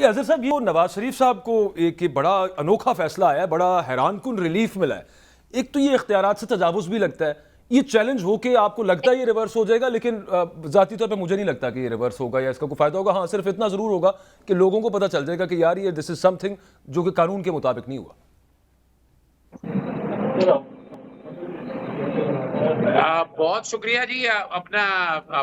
ये अजहर साहब, ये नवाज शरीफ साहब को एक बड़ा अनोखा फैसला आया है, बड़ा हैरानकुन रिलीफ मिला है। एक तो ये इख्तियारात से तजावुज भी लगता है, ये चैलेंज हो के आपको लगता है ये रिवर्स हो जाएगा, लेकिन जाती तौर पे मुझे नहीं लगता कि ये रिवर्स होगा या इसका कोई फायदा होगा। हाँ, सिर्फ इतना जरूर होगा कि लोगों को पता चल जाएगा कि यार ये दिस इज समथिंग जो कि कानून के मुताबिक नहीं हुआ। बहुत शुक्रिया जी। अपना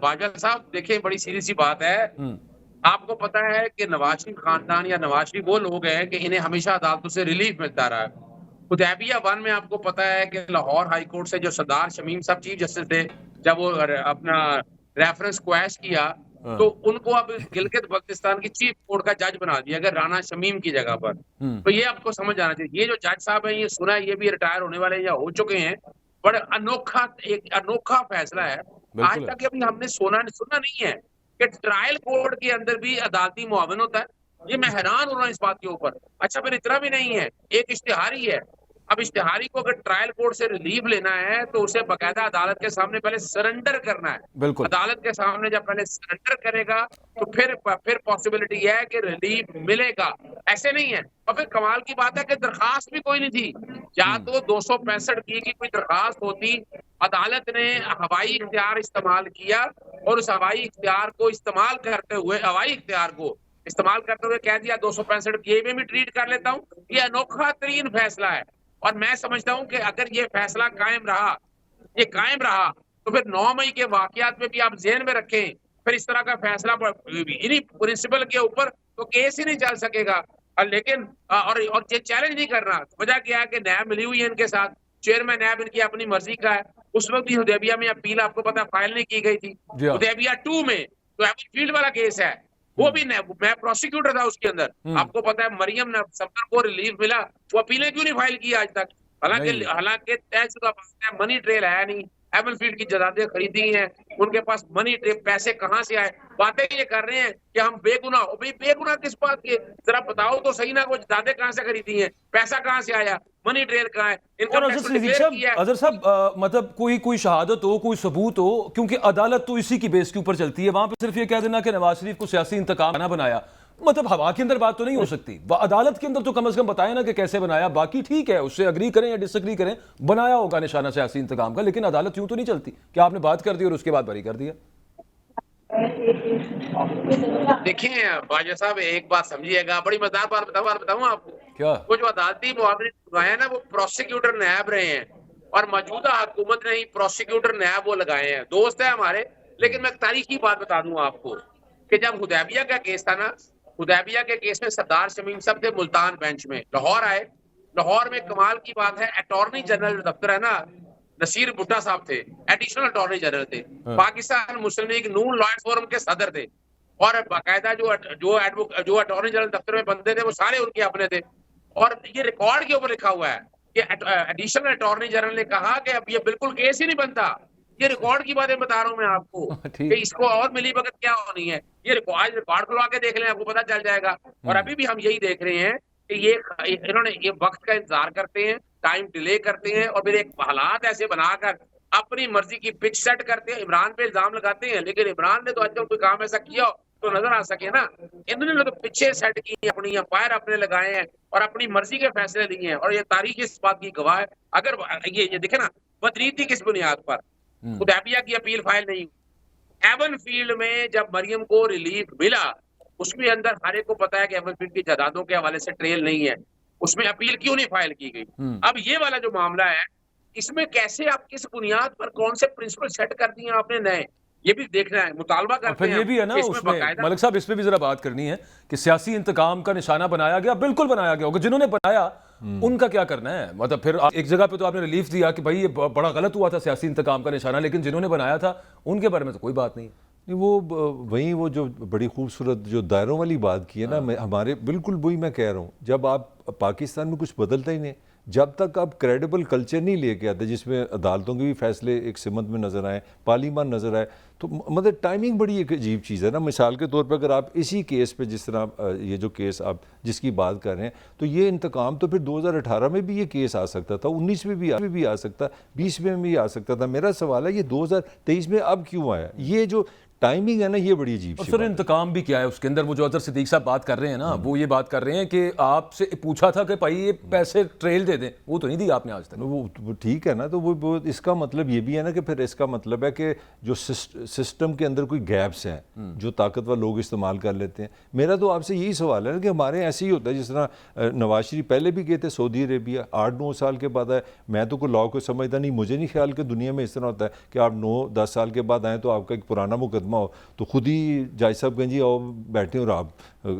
बाजवा साहब, देखिए बड़ी सीधी सी बात है। आपको पता है कि नवाज शरीफ खानदान या नवाज शरीफ वो लोग हैं कि इन्हें हमेशा अदालतों से रिलीफ मिलता रहा है। हुदैबिया 1 में आपको पता है कि लाहौर हाई कोर्ट से जो सरदार शमीम साहब चीफ जस्टिस थे, जब वो अपना रेफरेंस क्वैश किया तो उनको अब गिलगित बल्तिस्तान की चीफ कोर्ट का जज बना दिया गया राना शमीम की जगह पर। तो ये आपको समझ आना चाहिए। ये जो जज साहब हैं, ये सुना है ये भी रिटायर होने वाले या हो चुके हैं। बड़ा एक अनोखा फैसला है। आज तक अभी हमने सुना नहीं है कि ट्रायल कोर्ट के अंदर भी अदालती मुआविन होता है। ये मैं हैरान हो रहा हूँ इस बात के ऊपर। अच्छा, फिर इतना भी नहीं है, एक इश्तिहारी है। अब इश्तिहारी को अगर ट्रायल कोर्ट से रिलीफ लेना है तो उसे बाकायदा अदालत के सामने पहले सरेंडर करना है। अदालत के सामने जब पहले सरेंडर करेगा तो फिर पॉसिबिलिटी है कि रिलीफ मिलेगा। ऐसे नहीं है। और फिर कमाल की बात है कि दरखास्त भी कोई नहीं थी। या तो 265 की कोई दरखास्त होती, अदालत ने हवाई इख्तियार इस्तेमाल किया और उस हवाई इख्तियार को इस्तेमाल करते हुए कह दिया 265 के में भी ट्रीट कर लेता हूँ। ये अनोखा तरीन फैसला है और मैं समझता हूँ कि अगर ये फैसला कायम रहा तो फिर 9 मई के वाकयात में भी आप ज़हन में रखें, फिर इस तरह का फैसला इन्हीं प्रिंसिपल के ऊपर तो केस ही नहीं चल सकेगा। लेकिन और ये चैलेंज नहीं करना। वजह क्या है कि नैब मिली हुई है इनके साथ, चेयरमैन नैब इनकी अपनी मर्जी का है। उस वक्त भी हुदैबिया में अपील आपको पता फाइल नहीं की गई थी। हुदैबिया 2 में तो एप्पलफील्ड वाला केस है, वो भी मैं प्रोसिक्यूटर था उसके अंदर। आपको पता है मरियम सफदर को रिलीफ मिला, वो अपीलें क्यों नहीं फाइल की आज तक? हालांकि तयशुदा बात है, मनी ट्रेल है नहीं। एप्पलफील्ड की जायदादें खरीदी हैं, उनके पास मनी ट्रेल, पैसे कहाँ से आए? बातें ये कर रहे हैं कि हम बेगुनाह हो। भाई बेगुनाह किस बात के? जरा बताओ तो सही ना, वो जायदादें कहाँ से खरीदी हैं, पैसा कहाँ से आया, मनी ट्रेल कहाँ है? अजहर साहब, मतलब कोई शहादत हो, कोई सबूत हो, क्योंकि अदालत तो इसी की बेस के ऊपर चलती है। वहां पे सिर्फ ये कह देना कि नवाज शरीफ को सियासी इंतकाम ना बनाया, मतलब हवा के अंदर बात तो नहीं हो सकती। अदालत के अंदर तो कम से कम बताए ना कि कैसे बनाया। बाकी ठीक है, उससे अग्री करें या डिसअग्री करें, बनाया होगा निशाना सियासी इंतकाम का, लेकिन अदालत यूं तो नहीं चलती कि आपने बात कर दी और उसके बाद बरी कर दिया। देखिए बाजा साहब, एक बात समझिएगा, बड़ी मजेदार बात बताऊं आपको। क्या? वो जो अदालती मुआवजे लगाए ना, वो प्रोसिक्यूटर नैब रहे हैं और मौजूदा हुकूमत ने ही प्रोसिक्यूटर नैब वो लगाए हैं। दोस्त है हमारे। लेकिन मैं तारीखी बात बता दूं आपको कि जब हुदैबिया का केस था ना, हुदैबिया के केस में सरदार शमीम साहब थे मुल्तान बेंच में, लाहौर आए। लाहौर में कमाल की बात है, अटॉर्नी जनरल दफ्तर है ना, नसीर भुट्टा साहब थे, एडिशनल अटॉर्नी जनरल थे। पाकिस्तान मुस्लिम लीग नून लॉयर्स फोरम के सदर थे और बाकायदा जो अटॉर्नी जनरल दफ्तर में बंदे थे वो सारे उनके अपने थे। और ये रिकॉर्ड के ऊपर लिखा हुआ है कि एडिशनल अटॉर्नी जनरल ने कहा कि अब ये बिल्कुल केस ही नहीं बनता। ये रिकॉर्ड की बातें बता रहा हूं मैं आपको कि इसको और मिली भगत क्या होनी है। ये रिकॉर्ड खुलवा के देख लें, आपको पता चल जाएगा। और अभी भी हम यही देख रहे हैं कि इन्होंने ये वक्त का इंतजार करते हैं, टाइम डिले करते हैं और फिर एक हालात ऐसे बनाकर अपनी मर्जी की पिच सेट करते हैं। इमरान पे इल्जाम लगाते हैं, लेकिन इमरान ने तो आजकल कोई काम ऐसा किया तो नजर आ सके ना। इन्होंने तो पीछे सेट की, अपनी अंपायर अपने लगाए हैं और अपनी मर्जी के फैसले लिए हैं। और ये तारीख इस बात की गवाह है। अगर ये देखे ना, बदनीत थी किस बुनियाद पर? हुदैबिया की अपील फाइल नहीं। एवनफील्ड में जब मरियम को रिलीफ मिला, उसमें अंदर हर एक को पता है कि एवनफील्ड की जायदादों के हवाले से ट्रेल नहीं है, उसमें अपील क्यों नहीं फाइल की गई? अब ये वाला जो मामला है, इसमें कैसे आप किस बुनियाद पर कौन से प्रिंसिपल सेट कर दिए आपने नए, ये भी देखना है, मुतालबा करते हैं। ये भी है ना उसमें मलिक साहब, इस पे भी जरा बात करनी है कि सियासी इंतकाम का निशाना बनाया गया, बिल्कुल बनाया गया होगा। जिन्होंने बनाया उनका क्या करना है? मतलब फिर एक जगह पे तो आपने रिलीफ दिया कि भाई ये बड़ा गलत हुआ था सियासी इंतकाम का निशाना, लेकिन जिन्होंने बनाया था उनके बारे में तो कोई बात नहीं। वो जो बड़ी खूबसूरत जो दायरों वाली बात की है ना, हमारे बिल्कुल वही मैं कह रहा हूँ। जब आप पाकिस्तान में कुछ बदलता ही नहीं, जब तक आप क्रेडिबल कल्चर नहीं लेके आते जिसमें अदालतों के भी फैसले एक सिमत में नज़र आए, पार्लियामान नज़र आए, तो मतलब टाइमिंग बड़ी एक अजीब चीज़ है ना। मिसाल के तौर पर अगर आप इसी केस पे, जिस तरह ये जो केस आप जिसकी बात कर रहे हैं, तो ये इंतकाम तो फिर 2018 में भी ये केस आ सकता था, 19 में भी आ सकता, 20 में भी आ सकता था। मेरा सवाल है ये 2023 में अब क्यों आया? ये जो टाइमिंग है ना, ये बड़ी अजीब और सी सर बात है। इंतकाम भी क्या है उसके अंदर? वो जो अजहर सिद्दीक साहब बात कर रहे हैं ना, वो ये बात कर रहे हैं कि आपसे पूछा था कि भाई ये पैसे ट्रेल दे दें, वो तो नहीं दी आपने आज तक। वो ठीक है ना, तो वो इसका मतलब ये भी है ना कि फिर इसका मतलब है कि जो सिस्टम के अंदर कोई गैप्स हैं जो ताकतवर लोग इस्तेमाल कर लेते हैं। मेरा तो आपसे यही सवाल है ना कि हमारे ऐसे ही होता है, जिस तरह नवाज शरीफ पहले भी गए थे सऊदी अरेबिया, 8-9 साल के बाद आए। मैं तो कोई लॉ को समझदा नहीं, मुझे नहीं ख्याल कि दुनिया में इस तरह होता है कि आप 9-10 साल के बाद आए तो आपका एक पुराना मुकदमा हो तो खुद ही जज साहब कहें जी आओ बैठे और आप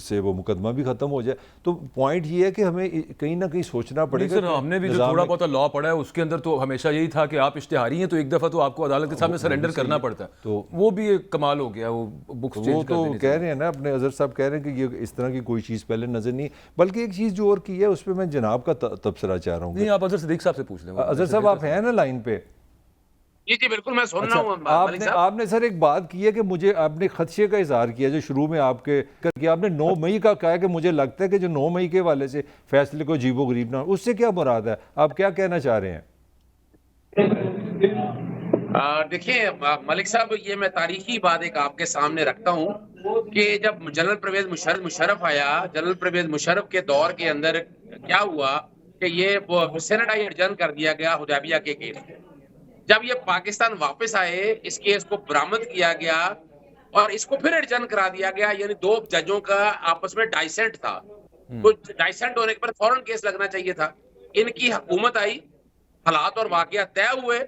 से वो मुकदमा भी ख़त्म हो जाए। तो पॉइंट ये है कि हमें कहीं ना कहीं सोचना पड़ेगा। सर हमने भी जो थोड़ा बहुत लॉ पढ़ा है उसके अंदर तो हमेशा यही था कि आप इश्तिहारी हैं तो एक दफ़ा तो आपको अदालत के सामने सरेंडर करना पड़ता है, तो वो भी एक कमाल हो गया। वो बुक्स चेंज वो तो कह रहे हैं ना, अपने अजहर साहब कह रहे हैं कि ये इस तरह की कोई चीज़ पहले नज़र नहीं। बल्कि एक चीज़ जो और की है उस पर मैं जनाब का तबसरा चाह रहा हूँ। नहीं, आप अजहर सिद्दीक साहब से पूछ लें। अजहर साहब आप हैं ना लाइन पे? जी जी बिल्कुल, मैं सुन रहा हूँ मलिक आपने साहब। आपने सर एक बात की है कि मुझे आपने खदशे का इजहार किया जो शुरू में आपके करके आपने 9 मई का कहा कि मुझे लगता है कि जो 9 मई के वाले से फैसले को अजीबो गरीब ना, उससे क्या मुराद है? आप क्या कहना चाह रहे हैं? देखिए मलिक साहब, ये मैं तारीखी बात एक आपके सामने रखता हूँ कि जब जनरल परवेज मुशर्रफ आया, जनरल परवेज मुशर्रफ के दौर के अंदर क्या हुआ कि ये सेनेट एडजर्न कर दिया गया हुदैबिया के केस। जब ये पाकिस्तान वापस आए, इस केस को बरामद किया गया और इसको फिर एडजर्न करा दिया गया, यानी 2 जजों का आपस में डाइसेंट था। तो डाइसेंट होने के बाद फौरन केस लगना चाहिए था। इनकी हुकूमत आई, हालात और वाकयात तय हुए,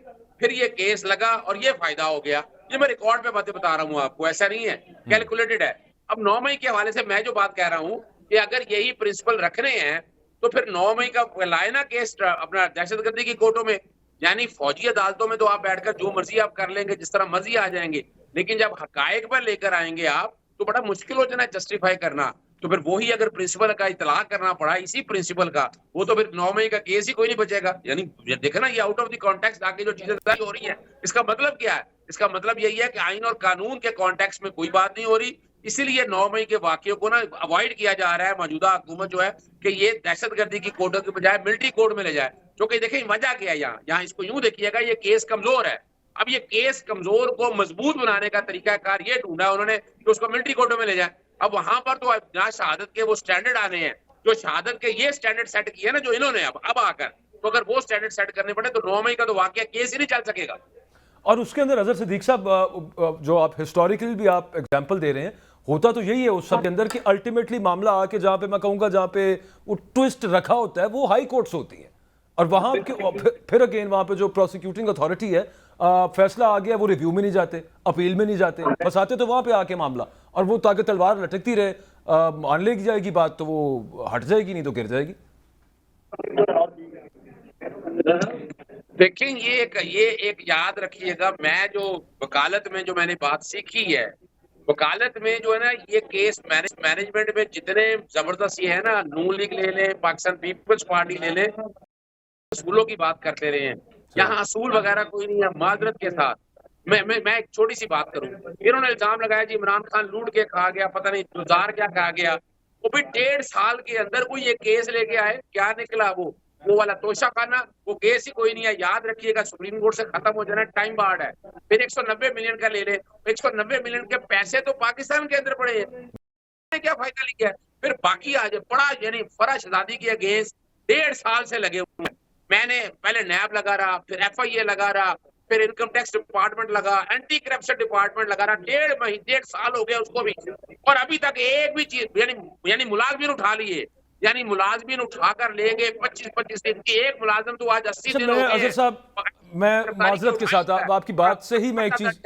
फिर ये केस लगा और ये फायदा हो गया। ये मैं रिकॉर्ड पे बातें बता रहा हूँ आपको, ऐसा नहीं है, कैलकुलेटेड है। अब 9 मई के हवाले से मैं जो बात कह रहा हूँ कि अगर यही प्रिंसिपल रखने हैं तो फिर 9 मई का लाए ना केस अपना दहशतगर्दी की कोर्टों में, यानी फौजी अदालतों में तो आप बैठकर जो मर्जी आप कर लेंगे, जिस तरह मर्जी आ जाएंगे, लेकिन जब हकायक पर लेकर आएंगे आप तो बड़ा मुश्किल हो जाना जस्टिफाई करना। तो फिर वही अगर प्रिंसिपल का इतलाक करना पड़ा इसी प्रिंसिपल का, वो तो फिर 9 मई का केस ही कोई नहीं बचेगा। यानी देखना, ये आउट ऑफ द कॉन्टेक्स्ट आके जो चीजें तय हो रही है, इसका मतलब क्या है? इसका मतलब यही है कि आइन और कानून के कॉन्टेक्स्ट में कोई बात नहीं हो रही। इसीलिए 9 मई के वाकये को ना अवॉइड किया जा रहा है, मौजूदा हुकूमत जो है, कि ये दहशतगर्दी की कोर्टों के बजाय मिलिट्री कोर्ट में ले जाए। क्योंकि देखिए वजह क्या है, यहाँ इसको यूं देखिएगा, ये केस कमजोर है। अब ये केस कमजोर को मजबूत बनाने का तरीकाकार ये ढूंढा उन्होंने कि उसको मिलिट्री कोर्टों में ले जाए। अब वहां पर तो जहाँ शहादत के वो स्टैंडर्ड आने हैं, जो शहादत के ये स्टैंडर्ड सेट किए ना जो इन्होंने अब आकर, तो अगर वो स्टैंडर्ड सेट करने पड़े तो 9 मई का तो वाकया केस ही नहीं चल सकेगा। और उसके अंदर अजहर सिद्दीक साहब जो आप हिस्टोरिकल भी आप एग्जांपल दे रहे हैं, होता तो यही है उस सब के अंदर कि अल्टीमेटली मामला आके जहां पे मैं कहूंगा जहां पे वो ट्विस्ट रखा होता है वो हाई कोर्ट्स होती है, और वहां फिर अगेन वहां पे जो प्रोसिक्यूटिंग अथॉरिटी है, फैसला आ गया वो रिव्यू में नहीं जाते, अपील में नहीं जाते, फंसाते तो वहां पे आके मामला, और वो ताकि तलवार लटकती रहे, मान लेगी जाएगी बात तो वो हट जाएगी, नहीं तो गिर जाएगी। देखिए ये एक याद रखिएगा, मैं जो वकालत में जो मैंने बात सीखी है, वकालत में जो है ना, ये केस मैनेजमेंट में जितने जबरदस्त ये है ना, नून लीग ले लें, पाकिस्तान पीपल्स पार्टी ले लें, असूलों की बात करते रहे हैं। यहाँ असूल वगैरह कोई नहीं है, माजरत के साथ। मैं एक छोटी सी बात करूं, इन्होंने इल्जाम लगाया जी इमरान खान लूट के खा गया, पता नहीं गुजार क्या खा गया। वो भी 1.5 साल के अंदर कोई ये केस लेके आए, क्या निकला? वो वाला तोशा खाना, वो केस ही कोई नहीं है। याद रखिएगा, सुप्रीम कोर्ट से खत्म हो जाना टाइम बार्ड है। फिर 190 मिलियन का ले ले, 190 मिलियन के पैसे तो पाकिस्तान के अंदर पड़े हैं, क्या फायदा लिया है? फिर बाकी आज बड़ा, यानी फर्ज शहजादी के अगेंस्ट 1.5 साल से लगे हुए हैं। मैंने पहले नैब लगा रहा, फिर FIA लगा रहा, फिर इनकम टैक्स डिपार्टमेंट लगा, एंटी करप्शन डिपार्टमेंट लगा रहा, 1.5 साल हो गया उसको भी, और अभी तक एक भी चीज, यानी मुलाजमीन उठा लिए, यानी मुलाजमीन उठाकर ले गए 25-25 दिन की, एक मुलाजम तो आज 80 दिन हो गए। अजहर साहब, मैं माजरत के साथ आपकी बात से ही मैं एक चीज,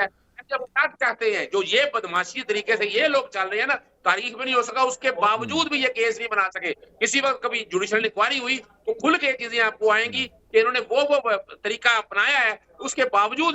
जब चाहते हैं जो ये बदमाशी तरीके से ये लोग चल रहे हैं ना, तारीख में नहीं हो सका, उसके बावजूद भी ये केस नहीं बना सके। किसी वक्त कभी जुडिशियल इंक्वायरी हुई तो खुल के चीजें आपको आएंगी कि इन्होंने वो तरीका अपनाया है, उसके बावजूद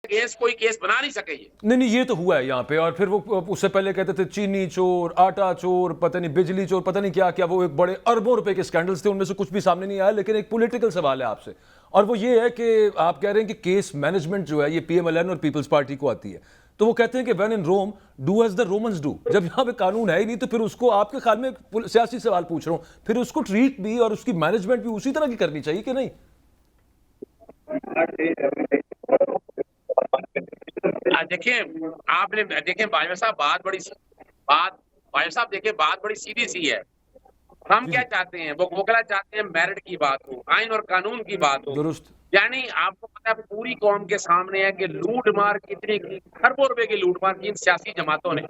केस कोई केस बना नहीं सके ये। नहीं ये तो हुआ है यहाँ पे। और फिर वो उससे पहले कहते थे चीनी चोर, आटा चोर, पता नहीं बिजली चोर, पता नहीं क्या क्या, वो एक बड़े अरबों रुपए के स्कैंडल्स थे, उनमें से कुछ भी सामने नहीं आया। लेकिन एक पॉलिटिकल सवाल है आपसे, और वो ये है कि आप कह रहे हैं कि केस मैनेजमेंट जो है ये PMLN और पीपल्स पार्टी को आती है, तो वो कहते हैं कि when in Rome do as the Romans do. जब यहाँ पे कानून है ही नहीं तो फिर उसको, आपके ख्याल में सियासी सवाल पूछ रहा हूँ, फिर उसको ट्रीट भी और उसकी मैनेजमेंट भी उसी तरह की करनी चाहिए कि नहीं? देखिए आपने देखिए बाजवा साहब बात बड़ी सीधी सी है। हम जी क्या जी चाहते हैं, वो वोकला चाहते हैं मेरिट की बात हो, आइन और कानून की बात हो। दुरुस्त। यानी आपको पता है पूरी कौम के सामने है कि लूट मार कितनी की, खरबों रुपए की लूट मार की इन सियासी जमातों ने,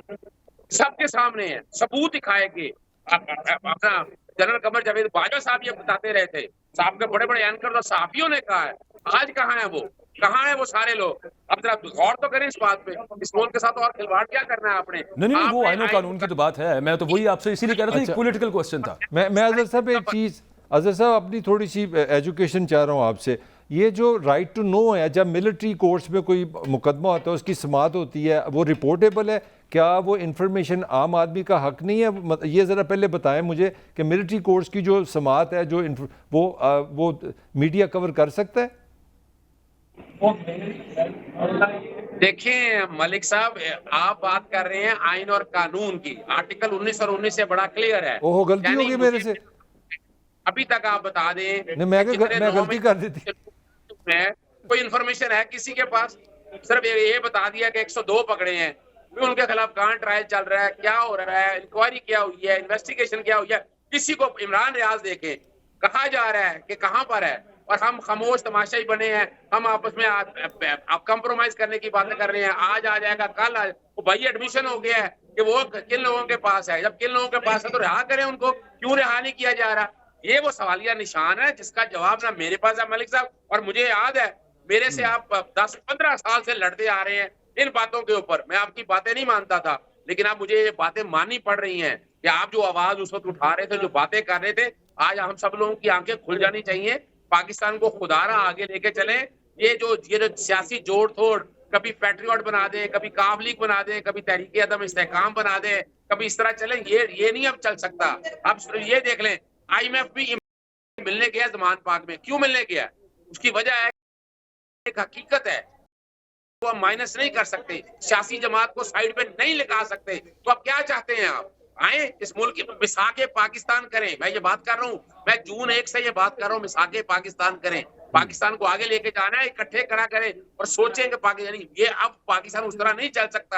सबके सामने है, सबूत दिखाए कि अपना जनरल कमर जावेद बाजवा साहब ये बताते रहे थे, साहब के बड़े बड़े एंकर तो साफियों ने कहा है। आज कहाँ है वो, कहाँ है वो सारे लोग? अब जरा गौर तो करें इस बात पे, इस मुल्क के साथ और खिलवाड़ क्या करना है आपने? नहीं नहीं नहीं, वो आपने आईनो आइन कानून की तो बात है, मैं तो वही आपसे इसीलिए कह रहा था, एक अच्छा पॉलिटिकल क्वेश्चन था। मैं अजहर साहब एक चीज़, अजहर साहब अपनी थोड़ी सी एजुकेशन चाह रहा हूँ आपसे। ये जो राइट टू नो है, जब मिलिट्री कोर्ट्स में कोई मुकदमा होता है, उसकी समाअत होती है, वो रिपोर्टेबल है? क्या वो इन्फॉर्मेशन आम आदमी का हक नहीं है? ये ज़रा पहले बताएं मुझे कि मिलिट्री कोर्ट्स की जो समाअत है, जो वो मीडिया कवर कर सकता है? देखिए मलिक साहब, आप बात कर रहे हैं आइन और कानून की, आर्टिकल 19 और 19 से बड़ा क्लियर है। ओहो, गलती यानी होगी मेरे से। मुझे अभी तक आप बता दें नहीं, कि जितने मैं 9 गलती कर दी थी। में कोई इन्फॉर्मेशन है किसी के पास? सिर्फ ये बता दिया कि 102 पकड़े हैं, फिर उनके खिलाफ कहाँ ट्रायल चल रहा है, क्या हो रहा है, इंक्वायरी क्या हुई है, इन्वेस्टिगेशन क्या हुई है, किसी को इमरान रियाज देके कहा जा रहा है कि कहाँ पर है, और हम खामोश तमाशाई बने हैं। हम आपस में कंप्रोमाइज करने की बातें कर रहे हैं, आज आ जाएगा कल आ, वो भाई एडमिशन हो गया है कि वो किन लोगों के पास है, जब किन लोगों के पास है तो रिहा करें उनको, क्यों रिहा नहीं किया जा रहा? ये वो सवालिया निशान है जिसका जवाब ना मेरे पास है मलिक साहब, और मुझे याद है मेरे से आप 10-15 साल से लड़ते आ रहे हैं इन बातों के ऊपर। मैं आपकी बातें नहीं मानता था, लेकिन अब मुझे ये बातें माननी पड़ रही हैं कि आप जो आवाज उस वक्त उठा रहे थे, जो बातें कर रहे थे, आज हम सब लोगों की आंखें खुल जानी चाहिए। पाकिस्तान को खुदारा आगे लेके चले। ये जो सियासी जोड़ तोड़, कभी पैट्रियट बना दे, कभी काफ लीग बना दे, कभी तहरीक अदम इस्तेहकाम बना दे, कभी इस तरह चले, ये नहीं अब चल सकता। अब ये देख लें, IMF भी मिलने गया जमान पाक में, क्यों मिलने गया? उसकी वजह है, एक हकीकत है, वो हम माइनस नहीं कर सकते, सियासी जमात को साइड पे नहीं लगा सकते। तो अब क्या चाहते हैं आप? आए इस मुल्क की मिसाके पाकिस्तान करें। मैं ये बात कर रहा हूँ, मैं जून 1 से ये बात कर रहा हूँ, मिसाके पाकिस्तान करें, पाकिस्तान को आगे लेके जाना है, इकट्ठे करा करें और सोचें कि पाकिस्तान, ये अब पाकिस्तान उस तरह नहीं चल सकता